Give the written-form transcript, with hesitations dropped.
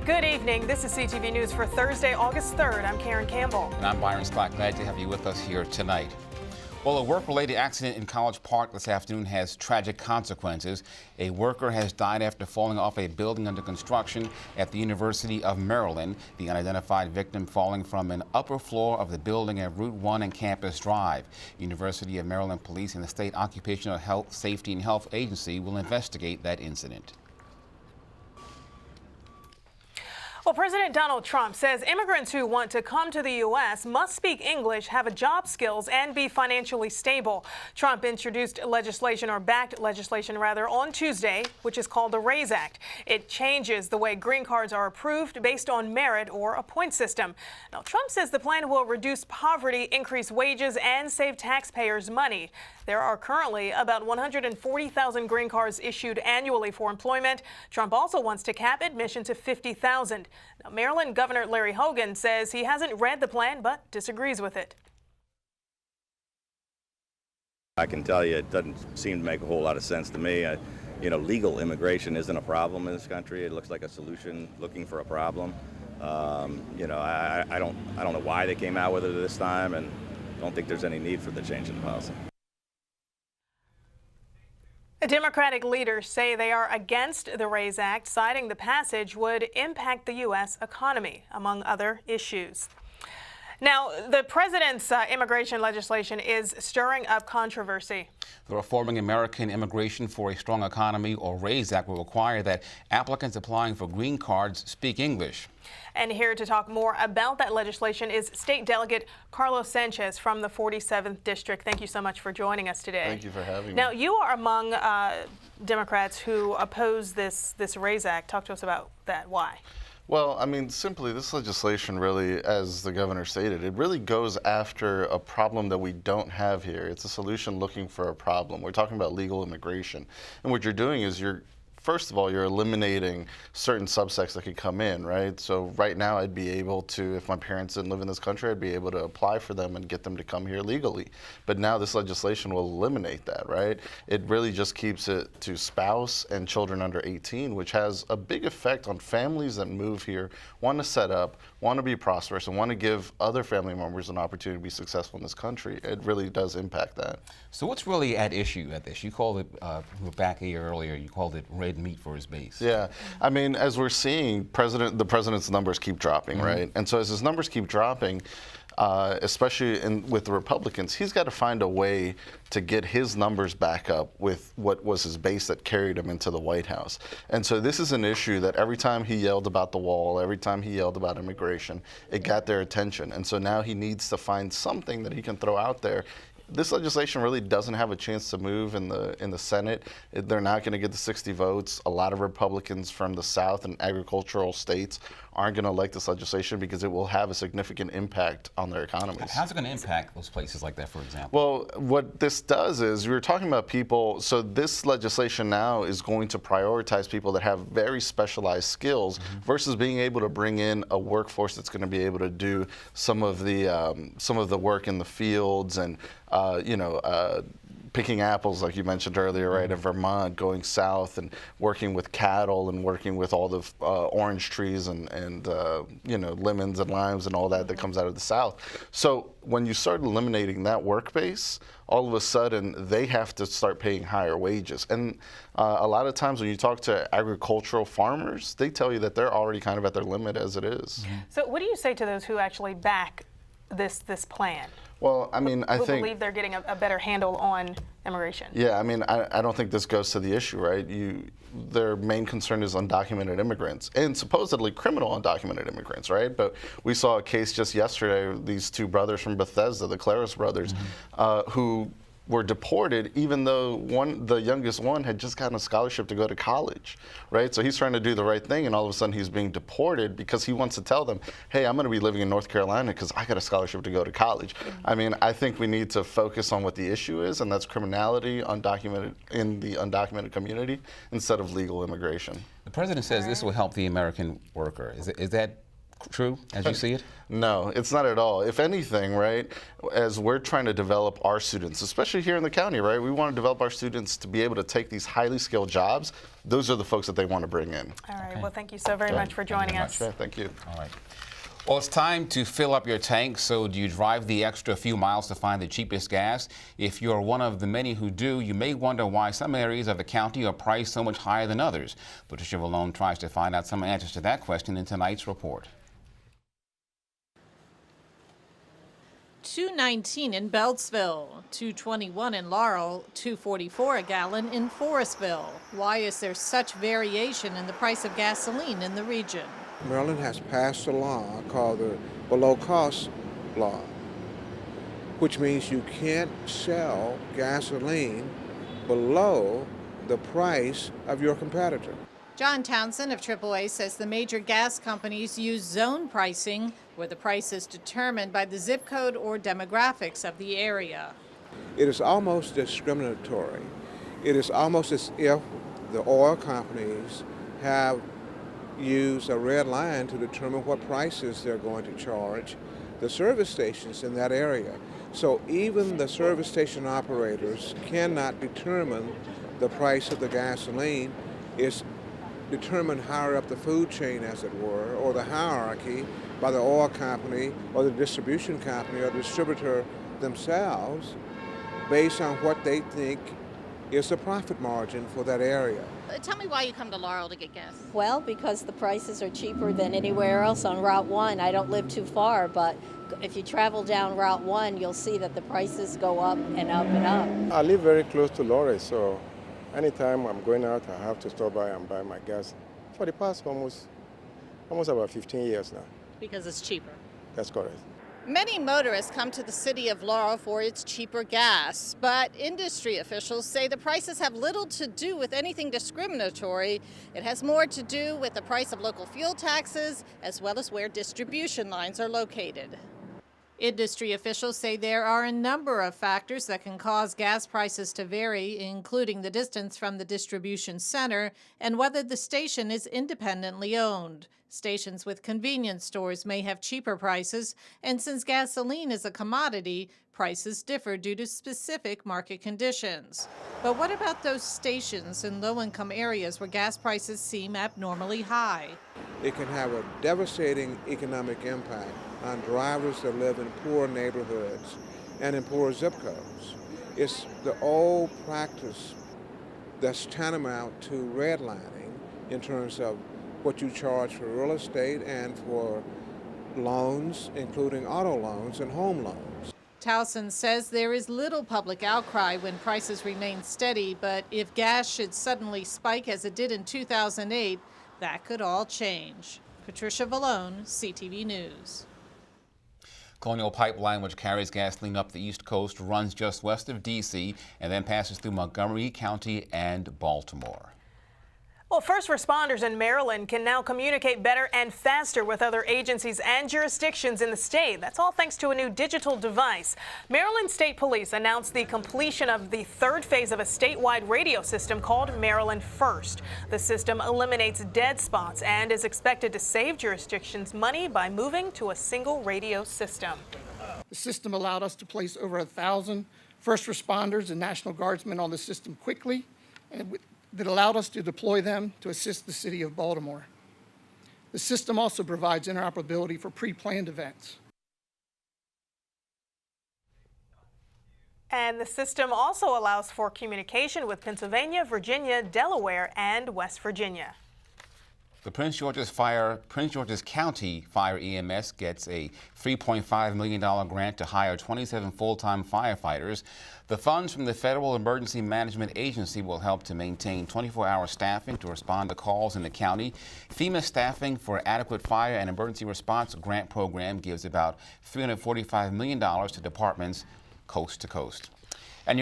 Good evening. This is CTV News for Thursday, August 3rd. I'm Karen Campbell. And I'm Byron Scott. Glad to have you with us here tonight. Well, a work-related accident in College Park this afternoon has tragic consequences. A worker has died after falling off a building under construction at the University of Maryland. The unidentified victim falling from an upper floor of the building at Route 1 and Campus Drive. University of Maryland Police and the State Occupational Health, Safety and Health Agency will investigate that incident. Well, President Donald Trump says immigrants who want to come to the U.S. must speak English, have a job skills, and be financially stable. Trump introduced legislation, or backed legislation rather, on Tuesday, which is called the RAISE Act. It changes the way green cards are approved based on merit or a point system. Now, Trump says the plan will reduce poverty, increase wages, and save taxpayers money. There are currently about 140,000 green cards issued annually for employment. Trump also wants to cap admission to 50,000. Now, Maryland Governor Larry Hogan says he hasn't read the plan but disagrees with it. I can tell you it doesn't seem to make a whole lot of sense to me. Legal immigration isn't a problem in this country. It looks like a solution looking for a problem. I don't know why they came out with it this time, and don't think there's any need for the change in the policy. Democratic leaders say they are against the RAISE Act, citing the passage would impact the U.S. economy, among other issues. Now, the president's immigration legislation is stirring up controversy. The Reforming American Immigration for a Strong Economy, or RAISE Act, will require that applicants applying for green cards speak English. And here to talk more about that legislation is State Delegate Carlos Sanchez from the 47th District. Thank you so much for joining us today. Thank you for having me. Now, you are among Democrats who oppose this RAISE Act. Talk to us about that. Why? Well, I mean, simply, this legislation really, as the governor stated, it really goes after a problem that we don't have here. It's a solution looking for a problem. We're talking about legal immigration. And what you're doing is first of all, you're eliminating certain subsects that could come in, right? So right now I'd be able to, if my parents didn't live in this country, I'd be able to apply for them and get them to come here legally. But now this legislation will eliminate that, right? It really just keeps it to spouse and children under 18, which has a big effect on families that move here, want to set up, want to be prosperous, and want to give other family members an opportunity to be successful in this country. It really does impact that. So what's really at issue at this? You called it, back a year earlier, you called it red meat for his base. Yeah, I mean, as we're seeing, the president's numbers keep dropping, right? And so as his numbers keep dropping, especially with the Republicans, he's got to find a way to get his numbers back up with what was his base that carried him into the White House. And so this is an issue that every time he yelled about the wall, every time he yelled about immigration, it got their attention. And so now he needs to find something that he can throw out there. This legislation really doesn't have a chance to move in the Senate. They're not going to get the 60 votes. A lot of Republicans from the South and agricultural states aren't going to like this legislation because it will have a significant impact on their economies. How's it going to impact those places like that, for example? Well, what this does is, we were talking about people, so this legislation now is going to prioritize people that have very specialized skills versus being able to bring in a workforce that's going to be able to do some of the work in the fields and picking apples, like you mentioned earlier, right, in Vermont, going south and working with cattle and working with all the orange trees and lemons and limes and all that comes out of the South. So when you start eliminating that work base, all of a sudden they have to start paying higher wages. And a lot of times when you talk to agricultural farmers, they tell you that they're already kind of at their limit as it is. So what do you say to those who actually back this plan? Well, I mean, I think believe they're getting a better handle on immigration. Yeah, I mean, I don't think this goes to the issue, right? Their main concern is undocumented immigrants and supposedly criminal undocumented immigrants, right? But we saw a case just yesterday, these two brothers from Bethesda, the Claris brothers, who were deported, even though the youngest one had just gotten a scholarship to go to college, right? So he's trying to do the right thing, and all of a sudden he's being deported because he wants to tell them, hey, I'm gonna be living in North Carolina because I got a scholarship to go to college. I mean, I think we need to focus on what the issue is, and that's criminality in the undocumented community instead of legal immigration. The president says this will help the American worker. Is that true as you see it? No, it's not at all. If anything, right, as we're trying to develop our students, especially here in the county, right, we want to develop our students to be able to take these highly skilled jobs. Those are the folks that they want to bring in. All right. Okay. Well, thank you so very much for joining us. Yeah, thank you. All right. Well, it's time to fill up your tank, so do you drive the extra few miles to find the cheapest gas? If you're one of the many who do, you may wonder why some areas of the county are priced so much higher than others. Patricia Villone tries to find out some answers to that question in tonight's report. $2.19 in Beltsville, $2.21 in Laurel, $2.44 a gallon in Forestville. Why is there such variation in the price of gasoline in the region? Maryland has passed a law called the below cost law, which means you can't sell gasoline below the price of your competitor. John Townsend of AAA says the major gas companies use zone pricing, where the price is determined by the zip code or demographics of the area. It is almost discriminatory. It is almost as if the oil companies have used a red line to determine what prices they're going to charge the service stations in that area. So even the service station operators cannot determine the price of the gasoline. It's determined higher up the food chain, as it were, or the hierarchy by the oil company or the distribution company or the distributor themselves based on what they think is the profit margin for that area. Tell me why you come to Laurel to get gas. Well, because the prices are cheaper than anywhere else on Route 1. I don't live too far, but if you travel down Route 1, you'll see that the prices go up and up and up. I live very close to Laurel, so anytime I'm going out, I have to stop by and buy my gas. For the past almost about 15 years now. Because it's cheaper. That's correct. Many motorists come to the city of Laurel for its cheaper gas, but industry officials say the prices have little to do with anything discriminatory. It has more to do with the price of local fuel taxes, as well as where distribution lines are located. Industry officials say there are a number of factors that can cause gas prices to vary, including the distance from the distribution center and whether the station is independently owned. Stations with convenience stores may have cheaper prices, and since gasoline is a commodity, prices differ due to specific market conditions. But what about those stations in low-income areas where gas prices seem abnormally high? It can have a devastating economic impact on drivers that live in poor neighborhoods and in poor zip codes. It's the old practice that's tantamount to redlining in terms of what you charge for real estate and for loans, including auto loans and home loans. Towson says there is little public outcry when prices remain steady, but if gas should suddenly spike as it did in 2008, that could all change. Patricia Villone, CTV News. Colonial Pipeline, which carries gasoline up the East Coast, runs just west of D.C. and then passes through Montgomery County and Baltimore. Well, first responders in Maryland can now communicate better and faster with other agencies and jurisdictions in the state. That's all thanks to a new digital device. Maryland State Police announced the completion of the third phase of a statewide radio system called Maryland First. The system eliminates dead spots and is expected to save jurisdictions money by moving to a single radio system. The system allowed us to place over 1,000 first responders and National Guardsmen on the system quickly, and that allowed us to deploy them to assist the city of Baltimore. The system also provides interoperability for pre-planned events. And the system also allows for communication with Pennsylvania, Virginia, Delaware, and West Virginia. The Prince George's County Fire EMS gets a $3.5 million grant to hire 27 full-time firefighters. The funds from the Federal Emergency Management Agency will help to maintain 24-hour staffing to respond to calls in the county. FEMA Staffing for Adequate Fire and Emergency Response Grant Program gives about $345 million to departments coast to coast.